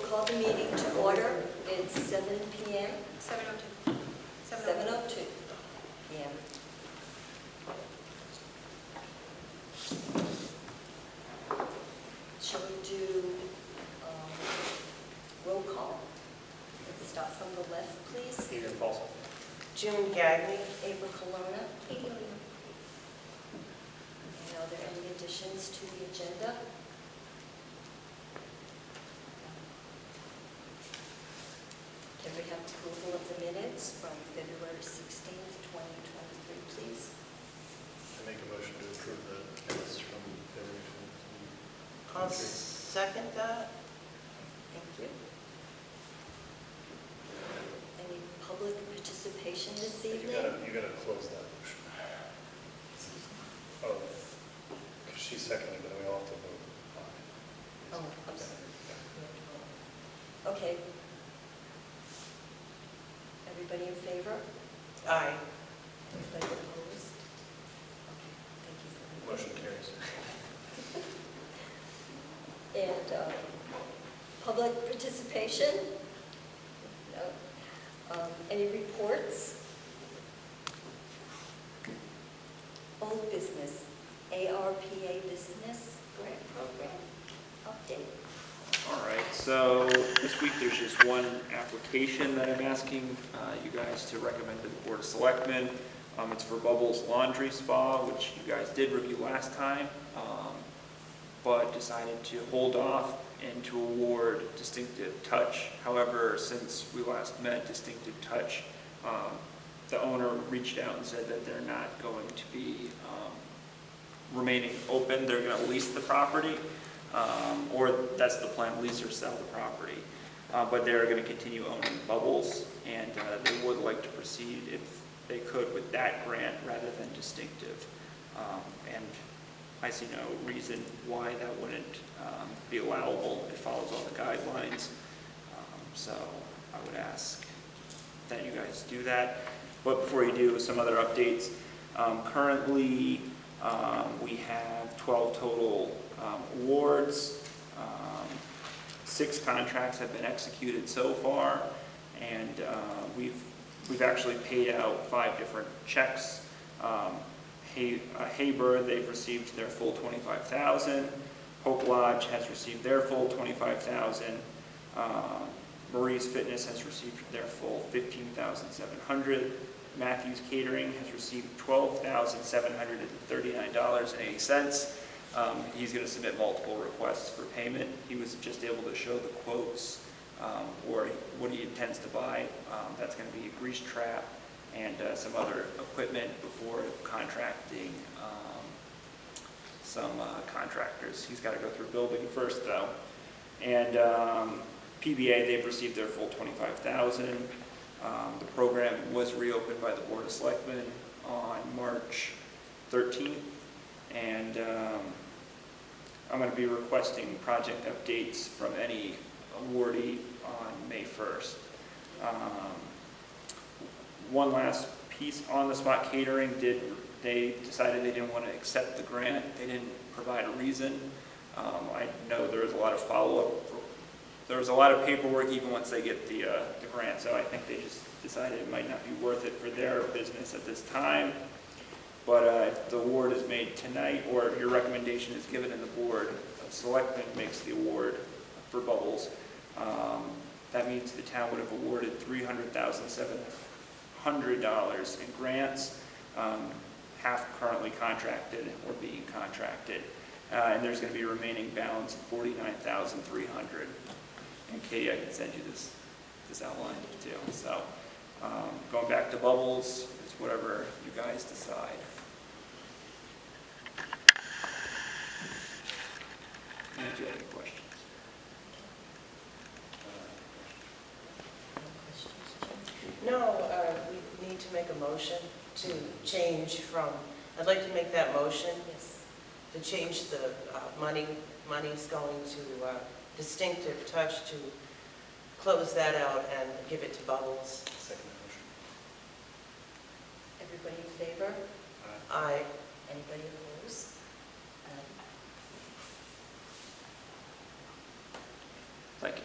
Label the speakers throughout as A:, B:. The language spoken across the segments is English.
A: call the meeting to order. It's 7 p.m.
B: 7:02.
A: 7:02 p.m. Shall we do roll call? Let's start from the left, please.
C: Peter Paulson.
D: June Gagny.
A: Ava Colonna. And are there any additions to the agenda? Can we have approval of the minutes from February 16th, 2023, please?
C: I make a motion to approve the minutes from February 15th.
D: I'll second that.
A: Thank you. Any public participation this evening?
C: You gotta close that motion. Oh, because she seconded, but we all have to vote.
A: Oh, I'm sorry. Okay. Everybody in favor?
D: Aye.
A: Anybody opposed? Okay, thank you for
C: Motion carries.
A: And public participation? No. Any reports? Old business, ARPA business grant program update.
E: All right, so this week there's just one application that I'm asking you guys to recommend to the Board of Selectmen. It's for Bubbles Laundry Spa, which you guys did review last time, but decided to hold off and to award Distinctive Touch. However, since we last met, Distinctive Touch, the owner reached out and said that they're not going to be remaining open. They're going to lease the property. Or that's the plan, lease or sell the property. But they're going to continue owning Bubbles, and they would like to proceed, if they could, with that grant rather than Distinctive. And I see no reason why that wouldn't be allowable. It follows all the guidelines. So I would ask that you guys do that. But before you do, some other updates. Currently, we have 12 total awards. 6 contracts have been executed so far, and we've actually paid out 5 different checks. Haber, they've received their full $25,000. Hope Lodge has received their full $25,000. Marie's Fitness has received their full $15,700. Matthews Catering has received $12,739.80. He's going to submit multiple requests for payment. He was just able to show the quotes or what he intends to buy. That's going to be a grease trap and some other equipment before contracting some contractors. He's got to go through building first, though. And PBA, they've received their full $25,000. The program was reopened by the Board of Selectmen on March 13th, and I'm going to be requesting project updates from any awardee on May 1st. One last piece, On the Spot Catering, they decided they didn't want to accept the grant. They didn't provide a reason. I know there was a lot of follow-up. There was a lot of paperwork even once they get the grant, so I think they just decided it might not be worth it for their business at this time. But if the award is made tonight, or if your recommendation is given in the Board of Selectmen makes the award for Bubbles, that means the town would have awarded $300,700 in grants, half currently contracted or being contracted. And there's going to be a remaining balance of $49,300. And Katie, I can send you this outline too. So going back to Bubbles, it's whatever you guys decide. And do you have any questions?
D: No, we need to make a motion to change from, I'd like to make that motion.
A: Yes.
D: To change the money's going to Distinctive Touch, to close that out and give it to Bubbles.
C: Second motion.
A: Everybody in favor?
D: Aye.
A: Anybody opposed?
E: Thank you.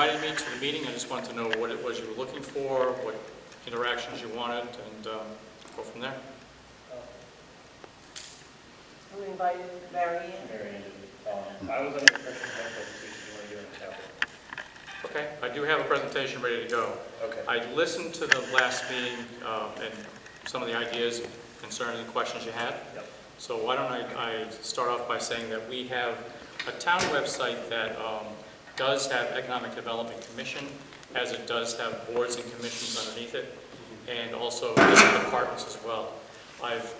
B: invited me to the meeting. I just wanted to know what it was you were looking for, what interactions you wanted, and go from there.
D: Who invited Mary Ann?
C: Mary Ann did. I was under the impression that presentation you want to do in chapel.
B: Okay, I do have a presentation ready to go.
C: Okay.
B: I listened to the last meeting and some of the ideas concerning the questions you had.
C: Yep.
B: So why don't I start off by saying that we have a town website that does have Economic Development Commission, as it does have boards and commissions underneath it, and also different departments as well.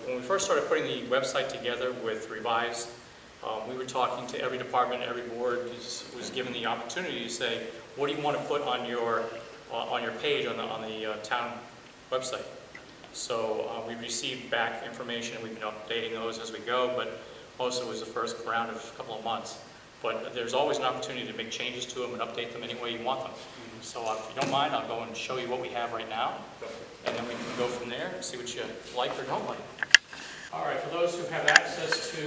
B: When we first started putting the website together with Revise, we were talking to every department, every board was given the opportunity to say, what do you want to put on your page on the town website? So we received back information, and we've been updating those as we go, but most of it was the first round of a couple of months. But there's always an opportunity to make changes to them and update them any way you want them. So if you don't mind, I'll go and show you what we have right now, and then we can go from there and see what you like or don't like. All right, for those who have access to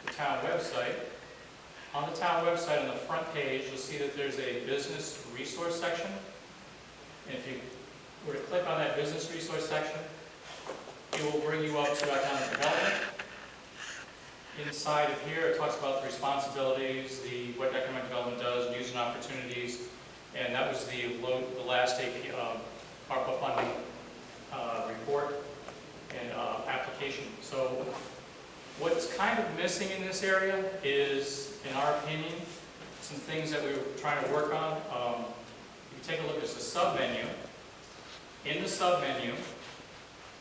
B: the town website, on the town website on the front page, you'll see that there's a business resource section. And if you were to click on that business resource section, it will bring you up to economic development. Inside of here, it talks about the responsibilities, what economic development does, news and opportunities, and that was the last ARPA funding report and application. So what's kind of missing in this area is, in our opinion, some things that we were trying to work on. If you take a look at the sub-menu, in the sub-menu,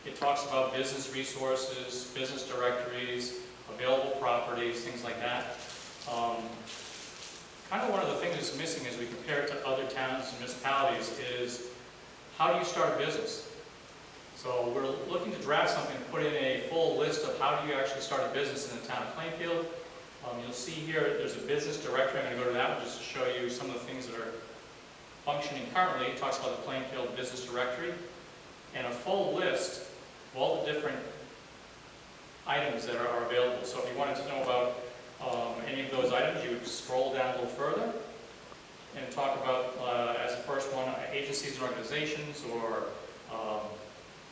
B: it talks about business resources, business directories, available properties, things like that. Kind of one of the things that's missing as we compare it to other towns and municipalities is, how do you start a business? So we're looking to draft something, put in a full list of how do you actually start a business in the town of Plainfield. You'll see here there's a business directory. I'm going to go to that one just to show you some of the things that are functioning currently. It talks about the Plainfield Business Directory and a full list of all the different items that are available. So if you wanted to know about any of those items, you would scroll down a little further and talk about, as the first one, agencies and organizations, or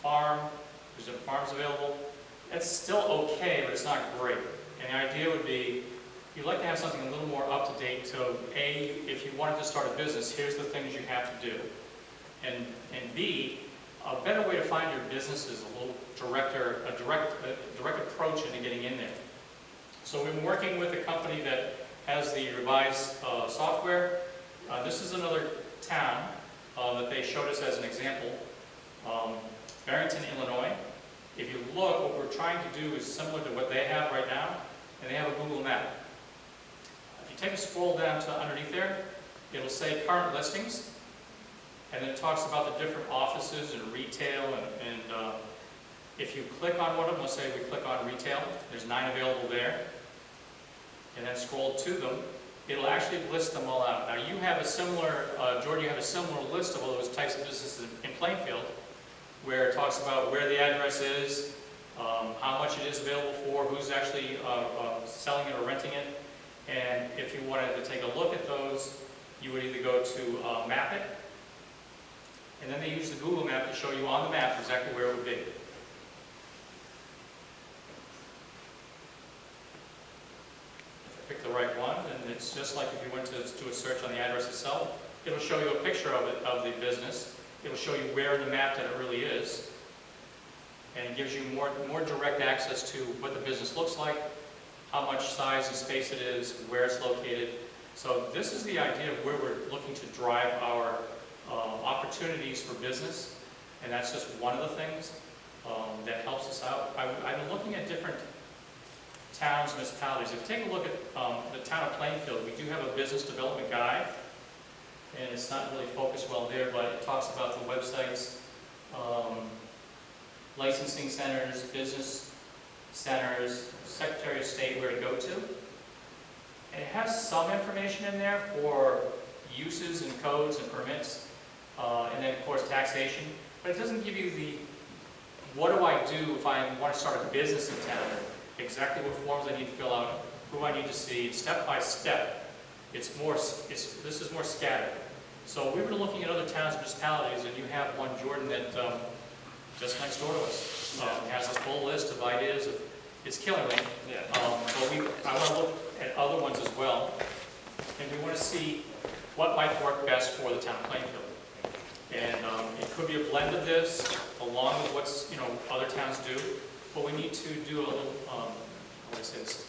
B: farm. There's different farms available. That's still okay, but it's not great. And the idea would be, you'd like to have something a little more up to date. So A, if you wanted to start a business, here's the things you have to do. And B, a better way to find your business is a little direct approach into getting in there. So we've been working with a company that has the Revise software. This is another town that they showed us as an example, Barrington, Illinois. If you look, what we're trying to do is similar to what they have right now, and they have a Google map. If you take a scroll down to underneath there, it'll say current listings, and then it talks about the different offices and retail, and if you click on one of them, let's say we click on retail, there's 9 available there, and then scroll to them, it'll actually list them all out. Now you have a similar, Jordan, you have a similar list of all those types of businesses in Plainfield, where it talks about where the address is, how much it is available for, who's actually selling it or renting it. And if you wanted to take a look at those, you would either go to map it, and then they use the Google map to show you on the map exactly where it would be. Pick the right one, and it's just like if you went to do a search on the address itself. It'll show you a picture of it, of the business. It'll show you where in the map that it really is, and it gives you more direct access to what the business looks like, how much size and space it is, where it's located. So this is the idea of where we're looking to drive our opportunities for business, and that's just one of the things that helps us out. I've been looking at different towns, municipalities. If you take a look at the town of Plainfield, we do have a business development guide, and it's not really focused well there, but it talks about the websites, licensing centers, business centers, Secretary of State, where to go to. And it has some information in there for uses and codes and permits, and then of course taxation, but it doesn't give you the, what do I do if I want to start a business in town? Exactly what forms I need to fill out, who I need to see, step by step. this is more scattered. So we were looking at other towns and municipalities, and you have one, Jordan, that just next door to us has a full list of ideas. It's killing me.
E: Yeah.
B: But I want to look at other ones as well, and we want to see what might work best for the town of Plainfield. And it could be a blend of this, along with what's, other towns do, but we need to do a little, how would I say this,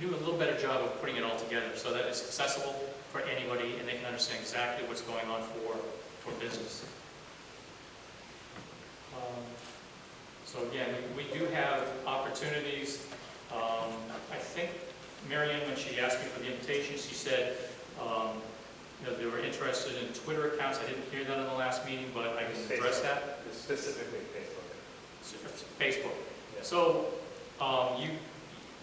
B: do a little better job of putting it all together so that it's accessible for anybody and they can understand exactly what's going on for business. So again, we do have opportunities. I think Marianne, when she asked me for the invitation, she said, they were interested in Twitter accounts. I didn't hear that in the last meeting, but I can address that.
C: Specifically Facebook.
B: Facebook.
C: Yeah.
B: So,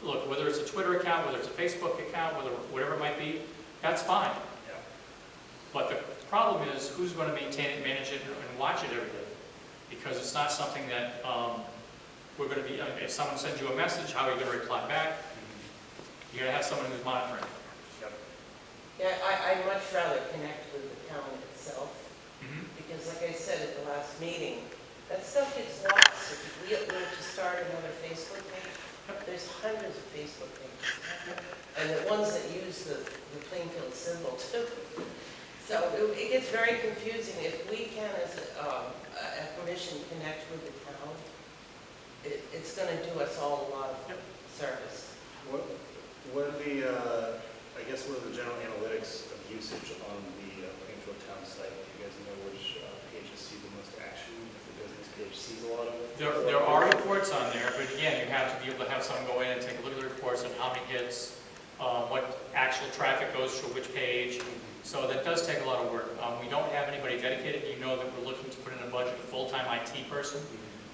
B: look, whether it's a Twitter account, whether it's a Facebook account, whatever it might be, that's fine.
C: Yeah.
B: But the problem is, who's going to maintain it, manage it, and watch it every day? Because it's not something that we're going to be, if someone sends you a message, how are you going to reply back? You're going to have someone who's monitoring.
D: Yeah, I'd much rather connect with the town itself, because like I said at the last meeting, that stuff gets lost. If we were to start another Facebook page, there's hundreds of Facebook pages, and the ones that use the Plainfield symbol too. So it gets very confusing. If we can, as a commission, connect with the town, it's going to do us all a lot of service.
C: What are the, I guess, what are the general analytics of usage on the Plainfield town site? Do you guys know which pages see the most action? If the business page sees a lot of it?
B: There are reports on there, but again, you have to be able to have someone go in and take a look at the reports and how many hits, what actual traffic goes through which page. So that does take a lot of work. We don't have anybody dedicated. You know that we're looking to put in a budget a full-time IT person,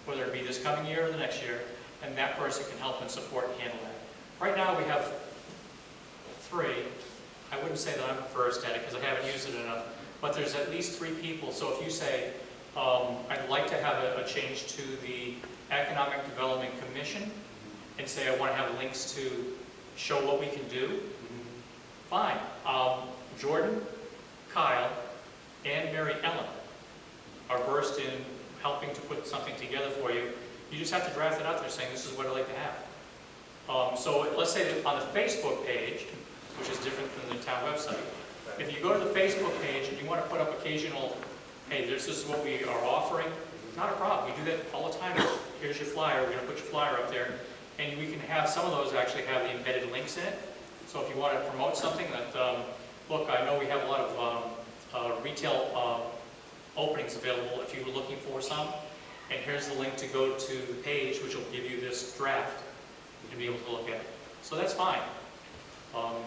B: whether it be this coming year or the next year, and that person can help and support and handle that. Right now we have 3. I wouldn't say that I'm first at it because I haven't used it enough, but there's at least 3 people. So if you say, I'd like to have a change to the Economic Development Commission and say I want to have links to show what we can do, fine. Jordan, Kyle, and Mary Ellen are versed in helping to put something together for you. You just have to draft it out there saying this is what I'd like to have. So let's say that on the Facebook page, which is different than the town website, if you go to the Facebook page and you want to put up occasional, hey, this is what we are offering, not a problem. We do that all the time. Here's your flyer. We're going to put your flyer up there. And we can have some of those actually have the embedded links in it. So if you want to promote something that, look, I know we have a lot of retail openings available if you were looking for some. And here's the link to go to the page, which will give you this draft. You can be able to look at it. So that's fine.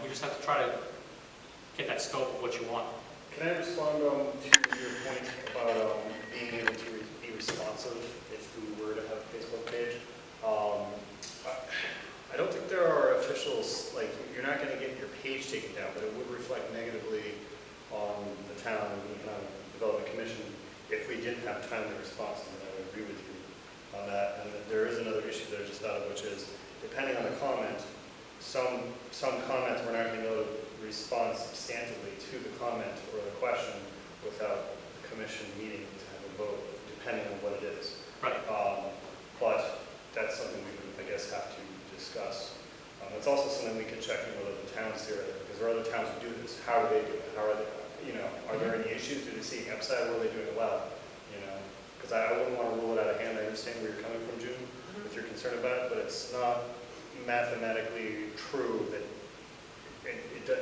B: We just have to try to get that scope of what you want.
C: Can I respond to your point about being able to be responsive if we were to have a Facebook page? I don't think there are officials, like, you're not going to get your page taken down, but it would reflect negatively on the town and the Economic Development Commission if we didn't have timely responses, and I would agree with you on that. And there is another issue that I just thought of, which is, depending on the comment, some comments we're not going to be able to respond substantively to the comment or the question without the commission meeting to have a vote, depending on what it is.
B: Right.
C: But that's something we would, I guess, have to discuss. It's also something we could check in with other towns here, because there are other towns who do this. How do they do it? How are they, are there any issues? Do they see an upside? Or are they doing it well? Because I wouldn't want to rule it out of hand. I understand where you're coming from, June, with your concern about it, but it's not mathematically true that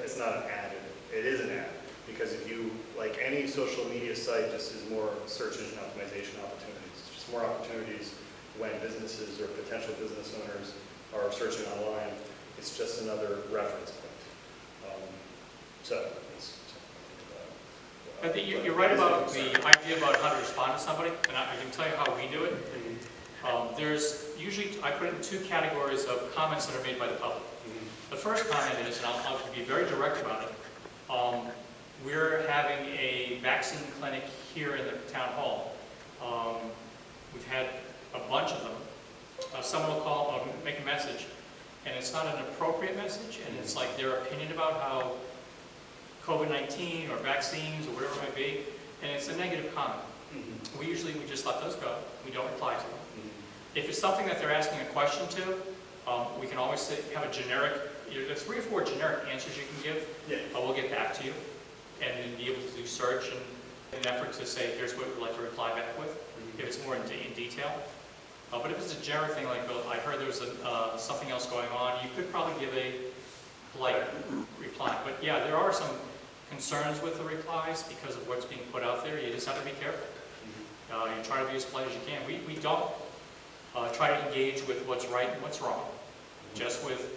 C: it's not an ad. It is an ad, because if you, like any social media site, just is more search engine optimization opportunities. It's just more opportunities when businesses or potential business owners are searching online. It's just another reference point.
B: I think you're right about the idea about how to respond to somebody, and I can tell you how we do it. There's usually, I put it in 2 categories of comments that are made by the public. The first comment is, and I'll be very direct about it, we're having a vaccine clinic here in the town hall. We've had a bunch of them. Someone will call or make a message, and it's not an appropriate message, and it's like their opinion about how COVID-19 or vaccines or whatever it might be, and it's a negative comment. We just let those go. We don't reply to them. If it's something that they're asking a question to, we can always have a generic, there's 3 or 4 generic answers you can give.
C: Yeah.
B: We'll get back to you and then be able to do search and in an effort to say, here's what we'd like to reply back with, if it's more in detail. But if it's a generic thing like, well, I heard there was something else going on, you could probably give a polite reply. But yeah, there are some concerns with the replies because of what's being put out there. You just have to be careful. You try to be as polite as you can. We don't try to engage with what's right and what's wrong, just with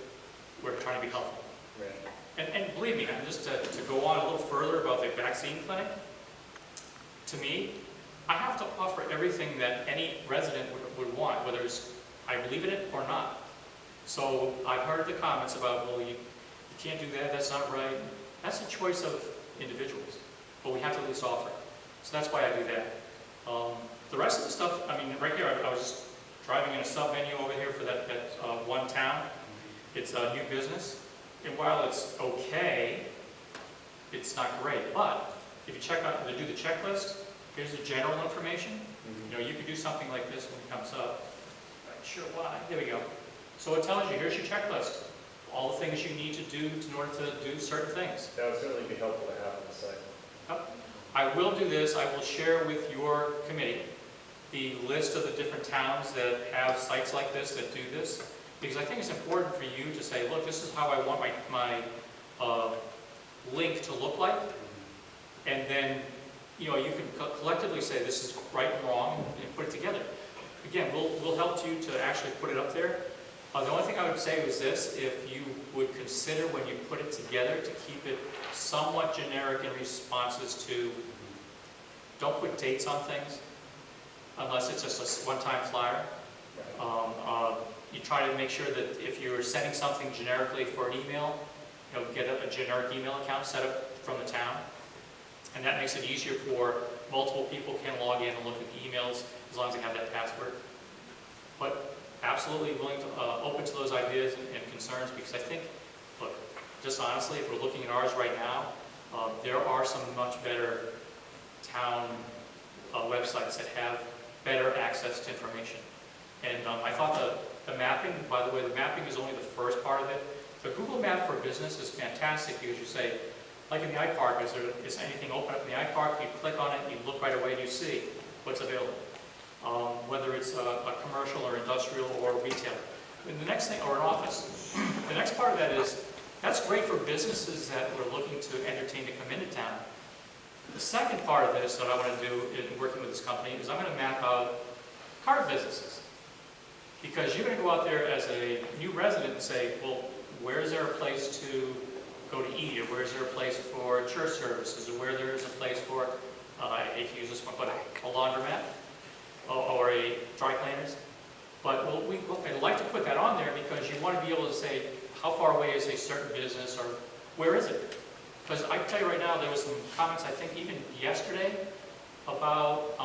B: we're trying to be helpful.
C: Right.
B: And believe me, just to go on a little further about the vaccine clinic, to me, I have to offer everything that any resident would want, whether it's I believe in it or not. So I've heard the comments about, well, you can't do that, that's not right. That's a choice of individuals, but we have to at least offer it. So that's why I do that. The rest of the stuff, I mean, right here, I was just driving in a sub-menu over here for that one town. It's a new business, and while it's okay, it's not great. But if you check out, they do the checklist, here's the general information. You know, you could do something like this when it comes up. Right, sure, why? There we go. So it tells you, here's your checklist. All the things you need to do in order to do certain things.
C: That would certainly be helpful to have on the site.
B: Yep. I will do this. I will share with your committee the list of the different towns that have sites like this that do this, because I think it's important for you to say, look, this is how I want my link to look like, and then you know you can collectively say this is right and wrong and put it together. Again, we'll help you to actually put it up there. The only thing I would say was this: if you would consider when you put it together to keep it somewhat generic in responses to, don't put dates on things unless it's just a one-time flyer. You try to make sure that if you're sending something generically for an email, you know, get a generic email account set up from the town, and that makes it easier for multiple people can log in and look at the emails as long as they have that password. But absolutely willing to open to those ideas and concerns, because I think, look, just honestly, if we're looking at ours right now, there are some much better town websites that have better access to information. And I thought the mapping, by the way, the mapping is only the first part of it. The Google Map for Business is fantastic because you say, like in the iPark, is anything open up in the iPark? You click on it, you look right away, and you see what's available. Whether it's a commercial or industrial or retail. And the next thing, or an office. The next part of that is, that's great for businesses that we're looking to entertain to come into town. The second part of this that I want to do in working with this company is I'm going to map out card businesses. Because you're going to go out there as a new resident and say, well, where is there a place to go to eat, or where is there a place for church services, or where there is a place for, I hate to use this one, but a laundromat, or a dry cleaners. But I'd like to put that on there because you want to be able to say how far away is a certain business, or where is it? Because I can tell you right now, there was some comments, I think even yesterday, about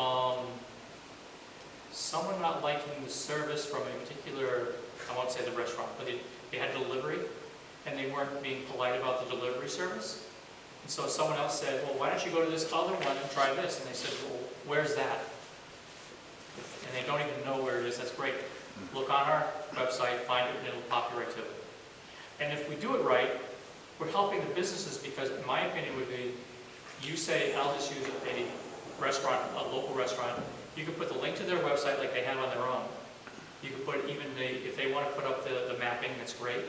B: someone not liking the service from a particular, I won't say the restaurant, but they had delivery, and they weren't being polite about the delivery service. And so someone else said, well, why don't you go to this other one and try this? And they said, well, where's that? And they don't even know where it is. That's great. Look on our website, find it, and it'll pop you right to it. And if we do it right, we're helping the businesses, because in my opinion would be, you say, I'll just use a restaurant, a local restaurant. You can put the link to their website like they have on their own. You can put even if they want to put up the mapping, that's great.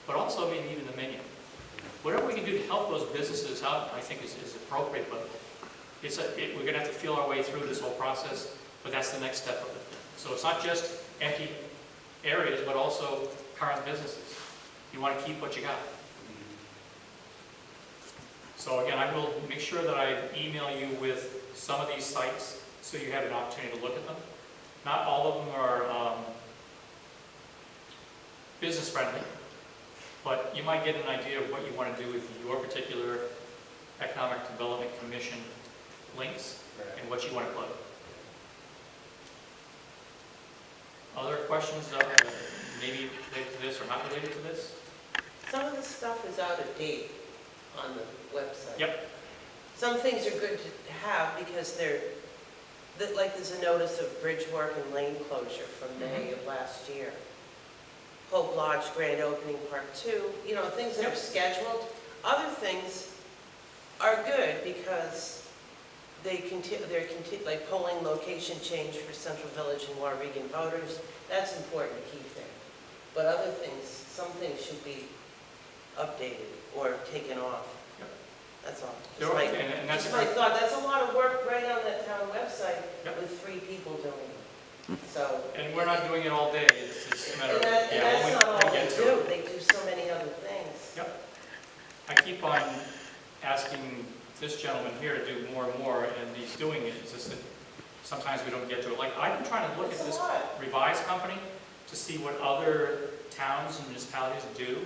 B: But also maybe even the menu. Whatever we can do to help those businesses out, I think is appropriate. But we're going to have to feel our way through this whole process. But that's the next step of it. So it's not just empty areas, but also current businesses. You want to keep what you got. So again, I will make sure that I email you with some of these sites so you have an opportunity to look at them. Not all of them are business friendly, but you might get an idea of what you want to do with your particular Economic Development Commission links and what you want to put. Other questions maybe related to this or not related to this?
D: Some of the stuff is out of date. on the website.
B: Yep.
D: Some things are good to have because like there's a notice of bridge work and lane closure from May of last year. Hope Lodge grand opening part 2, you know, things that are scheduled. Other things are good because they're like polling location change for Central Village and Warwigan voters. That's important to keep there. But other things, some things should be updated or taken off.
B: Yep.
D: That's all.
B: Sure, and that's
D: Just my
B: great.
D: thought. That's a lot of work right on that town website
B: Yep.
D: with 3 people doing it. So.
B: And we're not doing it all day, it's just a matter of,
D: And that's
B: when
D: not all
B: we
D: they
B: get to
D: do.
B: it.
D: They do so many other things.
B: Yep. I keep on asking this gentleman here to do more and more, and he's doing it. It's just that sometimes we don't get to it. Like, I've been trying to look
D: It's
B: at
D: a
B: this
D: lot.
B: revised company to see what other towns and municipalities do,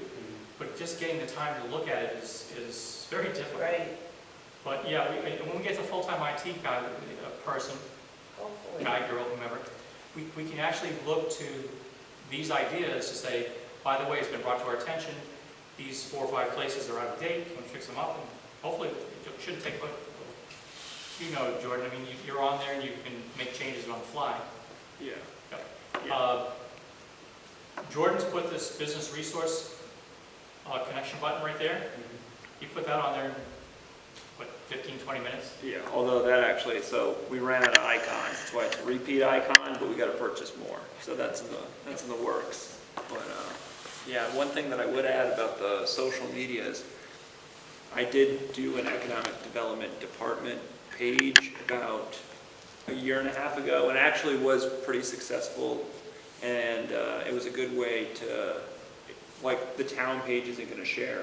B: but just getting the time to look at it is very difficult.
D: Right.
B: But yeah, when we get the full-time IT guy, person,
D: Hopefully.
B: guy, girl, whomever, we can actually look to these ideas to say, by the way, it's been brought to our attention, these 4 or 5 places are out of date, can we fix them up? And hopefully, it shouldn't take, but you know, Jordan, I mean, you're on there and you can make changes on the fly.
E: Yeah.
B: Yep. Jordan's put this business resource connection button right there. He put that on there, what, 15, 20 minutes?
E: Yeah, although that actually, so we ran out of icons, that's why it's a repeat icon, but we got to purchase more. So that's in the works. But yeah, one thing that I would add about the social media is I did do an economic development department page about a year and a half ago, and actually was pretty successful. And it was a good way to, like, the town page isn't going to share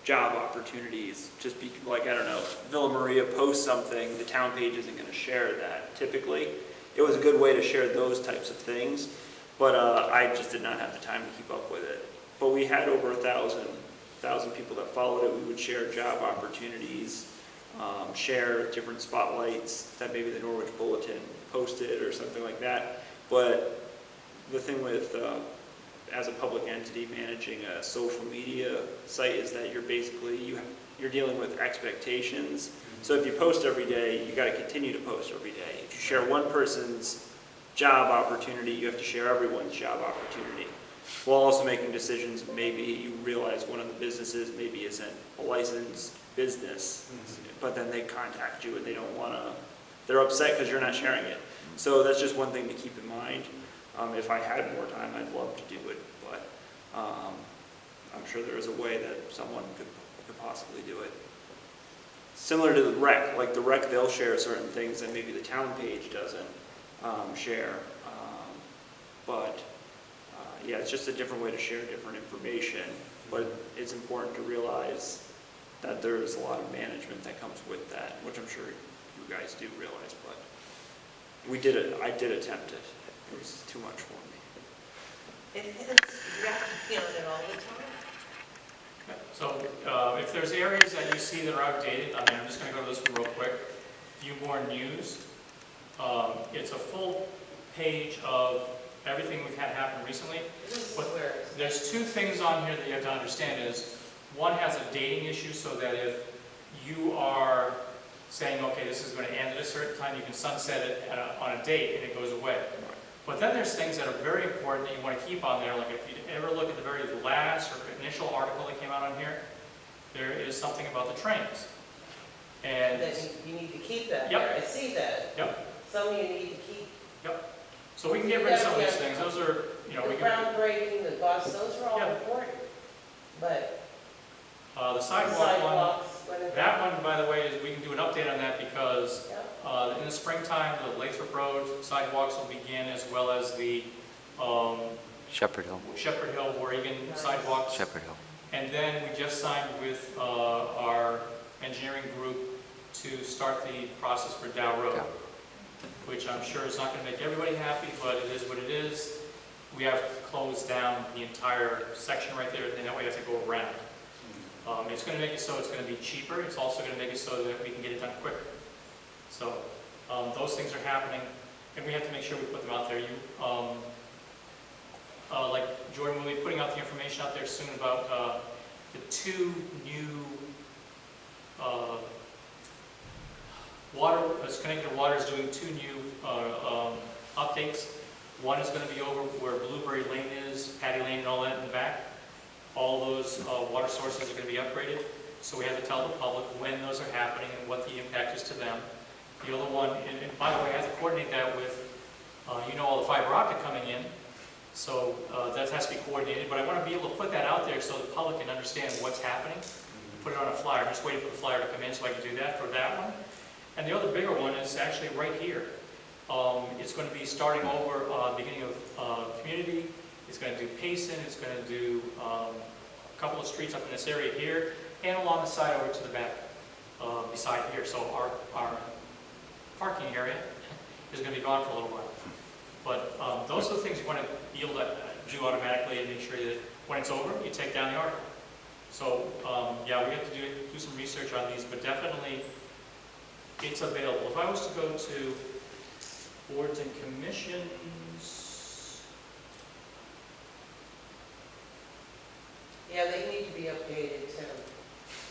E: job opportunities. Just be like, I don't know, Villa Maria posts something, the town page isn't going to share that typically. It was a good way to share those types of things, but I just did not have the time to keep up with it. But we had over 1,000 people that followed it. We would share job opportunities, share different spotlights that maybe the Norwich Bulletin posted or something like that. But the thing with as a public entity managing a social media site is that you're basically, you're dealing with expectations. So if you post every day, you got to continue to post every day. If you share one person's job opportunity, you have to share everyone's job opportunity. While also making decisions, maybe you realize one of the businesses maybe isn't a licensed business, but then they contact you and they don't want to, they're upset because you're not sharing it. So that's just one thing to keep in mind. If I had more time, I'd love to do it, but I'm sure there is a way that someone could possibly do it. Similar to the rec, like the rec, they'll share certain things that maybe the town page doesn't share. Yeah, it's just a different way to share different information, but it's important to realize that there's a lot of management that comes with that, which I'm sure you guys do realize, but I did attempt it. It was too much for me.
D: It is. You have to be on it all the time.
B: So if there's areas that you see that are outdated, I mean, I'm just going to go to this one real quick. Viewborn News. It's a full page of everything we've had happen recently. But there's 2 things on here that you have to understand is, one has a dating issue so that if you are saying, okay, this is going to end at a certain time, you can sunset it on a date and it goes away. But then there's things that are very important that you want to keep on there, like if you ever look at the very last or initial article that came out on here, there is something about the trains. And
D: That you need to keep that
B: Yep.
D: there. I see that.
B: Yep.
D: Some you need to keep.
B: Yep. So we can get rid of some of these things. Those are, you know,
D: The
B: we can.
D: groundbreaking, the bus, those are all
B: Yeah.
D: important. But
B: The sidewalk one,
D: sidewalks, whatever.
B: that one, by the way, is we can do an update on that because
D: Yep.
B: in the springtime, the Lathrop Road sidewalks will begin, as well as the
F: Shepherd Hill.
B: Shepherd Hill, Warrigan
D: Nice.
B: sidewalks.
F: Shepherd Hill.
B: And then we just signed with our engineering group to start the process for Dow Road,
F: Yeah.
B: which I'm sure is not going to make everybody happy, but it is what it is. We have to close down the entire section right there, and that way we have to go around. It's going to make it so it's going to be cheaper. It's also going to make it so that we can get it done quicker. So those things are happening, and we have to make sure we put them out there. Like Jordan will be putting out the information out there soon about the 2 new Connecticut Water is doing 2 new updates. One is going to be over where Blueberry Lane is, Patty Lane and all that in the back. All those water sources are going to be upgraded. So we have to tell the public when those are happening and what the impact is to them. The other one, and by the way, I have to coordinate that with, all the fiber optic coming in. So that has to be coordinated, but I want to be able to put that out there so the public can understand what's happening. Put it on a flyer. I'm just waiting for the flyer to come in so I can do that for that one. And the other bigger one is actually right here. It's going to be starting over beginning of community. It's going to do Payson. It's going to do a couple of streets up in this area here and along the side over to the back beside here. So our parking area is going to be gone for a little while. But those are the things you want to be able to do automatically and make sure that when it's over, you take down the article. So yeah, we have to do some research on these, but definitely it's available. If I was to go to boards and commissions,
D: Yeah, they need to be updated to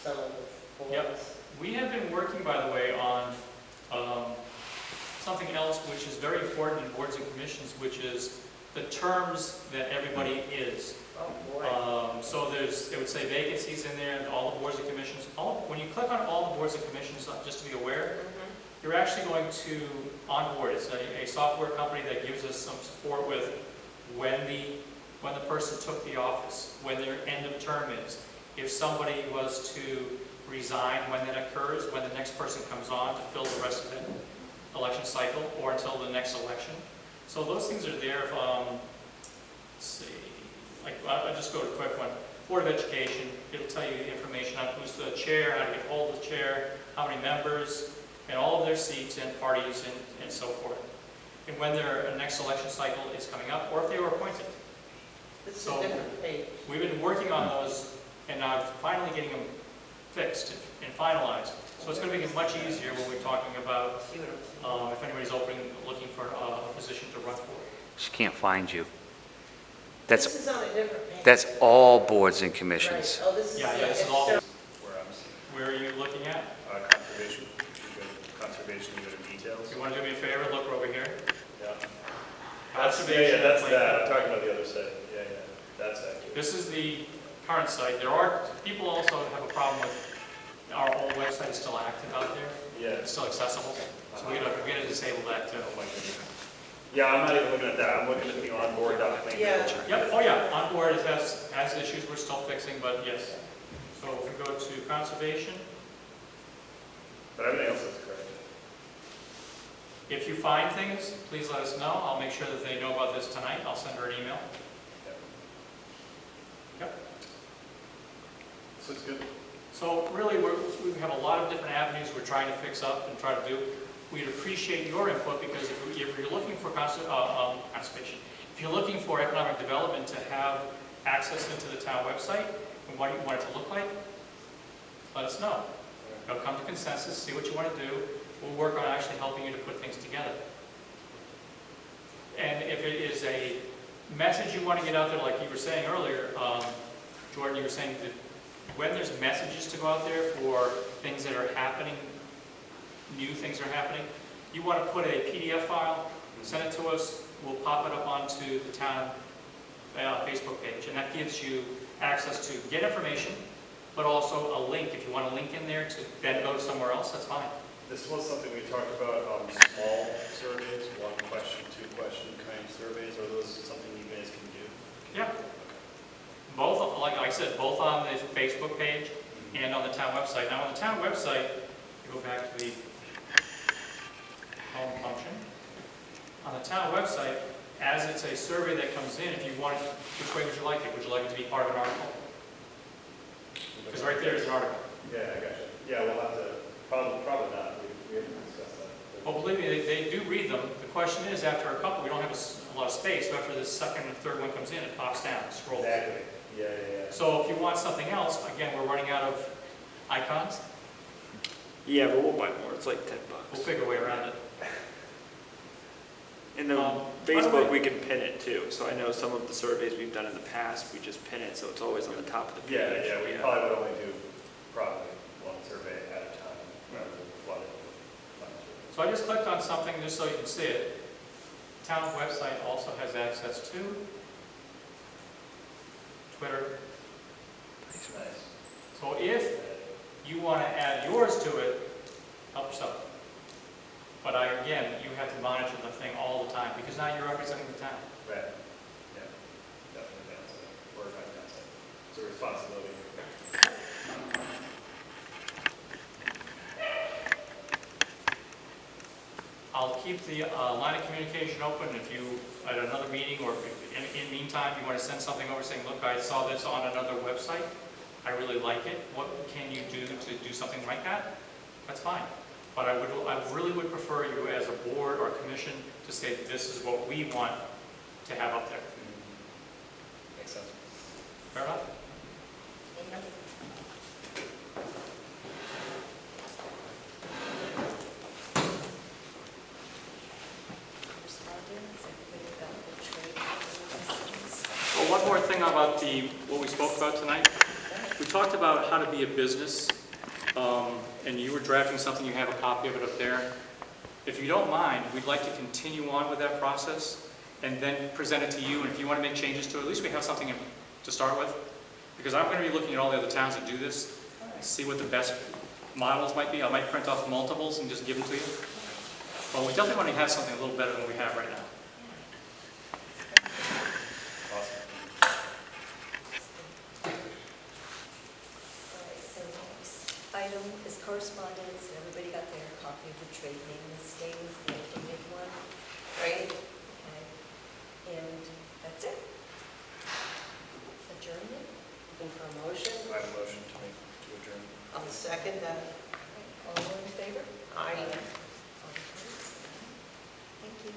D: some of the boards.
B: Yep. We have been working, by the way, on something else which is very important in boards and commissions, which is the terms that everybody is.
D: Oh, boy.
B: So it would say vacancies in there, and all the boards and commissions. When you click on all the boards and commissions, just to be aware, you're actually going to onboard. It's a software company that gives us some support with when the person took the office, when their end of term is. If somebody was to resign, when that occurs, when the next person comes on to fill the rest of the election cycle, or until the next election. So those things are there. Let's see, I'll just go to a quick one. Board of Education, it'll tell you the information on who's the chair, how to get hold of the chair, how many members, and all of their seats and parties and so forth. And when their next election cycle is coming up, or if they were appointed.
D: This is
B: So,
D: a different page.
B: We've been working on those, and now finally getting them fixed and finalized. So it's going to make it much easier when we're talking about
D: See what I'm saying?
B: if anybody's looking for a position to run for.
F: She can't find you.
D: This is on a different page.
F: That's all boards and commissions.
D: Right. Oh, this is.
B: Yeah,
D: the
B: this is all.
D: external-
C: Where I'm seeing,
B: Where are you looking at?
C: conservation, you go to conservation, you go to details.
B: If you want to do me a favor, look over here.
C: Yeah.
B: Conservation.
C: That's that, I'm talking about the other side, yeah, that's accurate.
B: This is the current site. People also have a problem with our old website is still active out there.
C: Yeah.
B: It's still accessible. So we're gonna disable that too.
C: Oh my goodness. Yeah, I'm not even looking at that, I'm looking at the onboard.plainfield.
D: Yeah.
B: Yep, oh yeah, on board it has issues we're still fixing, but yes. So if we go to conservation,
C: But everything else is correct.
B: if you find things, please let us know. I'll make sure that they know about this tonight. I'll send her an email. Yep.
C: This looks good.
B: So really, we have a lot of different avenues we're trying to fix up and try to do. We'd appreciate your input because if you're looking for conservation, if you're looking for economic development to have access into the town website and what you want it to look like, let us know. We'll come to consensus, see what you want to do. We'll work on actually helping you to put things together. And if it is a message you want to get out there, like you were saying earlier, Jordan, you were saying that when there's messages to go out there for things that are happening, new things are happening, you want to put a PDF file, send it to us, we'll pop it up onto the town Facebook page, and that gives you access to get information, but also a link. If you want a link in there to then go somewhere else, that's fine.
C: This was something we talked about, small surveys, 1 question, 2 question kind of surveys, are those something you guys can do?
B: Yeah. Both, like I said, both on the Facebook page and on the town website. Now, on the town website, you go back to the home function. On the town website, as it's a survey that comes in, if you want it, which way would you like it? Would you like it to be part of an article? Because right there is an article.
C: Yeah, I got you. Yeah, we'll have to, probably not, we haven't discussed that.
B: Well, believe me, they do read them. The question is, after a couple, we don't have a lot of space, so after the second and third one comes in, it pops down, scrolls.
C: Exactly, yeah.
B: So if you want something else, again, we're running out of icons.
E: Yeah, but we'll buy more. It's like $10.
B: We'll figure a way around it.
E: In the
B: by the
E: Facebook,
B: way-
E: we can pin it too. So I know some of the surveys we've done in the past, we just pin it, so it's always on the top of the page.
C: Yeah, we probably would only do probably 1 survey at a
B: So I just clicked on something just so you can see it. Town website also has access to Twitter.
C: Nice.
B: So if you want to add yours to it, help yourself. But again, you have to monitor the thing all the time because now you're representing the town.
C: Right. Yeah, definitely downside, or not downside. It's a responsibility.
B: I'll keep the line of communication open if you, at another meeting or in meantime, you want to send something over saying, look, I saw this on another website. I really like it. What can you do to do something like that? That's fine. But I really would prefer you as a board or commission to say this is what we want to have up there.
C: Makes sense.
B: Fair enough?
A: Correspondence, everybody got the trade messages?
B: Well, one more thing about what we spoke about tonight. We talked about how to be a business, and you were drafting something, you have a copy of it up there. If you don't mind, we'd like to continue on with that process and then present it to you, and if you want to make changes to it, at least we have something to start with. Because I'm going to be looking at all the other towns that do this, see what the best models might be. I might print off multiples and just give them to you. But we definitely want to have something a little better than we have right now.
C: Awesome.
A: All right, so next item is correspondence. Everybody got their copy of the trade name listings, the updated one, right? Okay. And that's it. Adjournment?
D: Looking for a motion?
C: I have a motion to make, to adjourn.
D: I'll second that.
A: All in favor?
D: Aye.
A: All opposed? Thank you.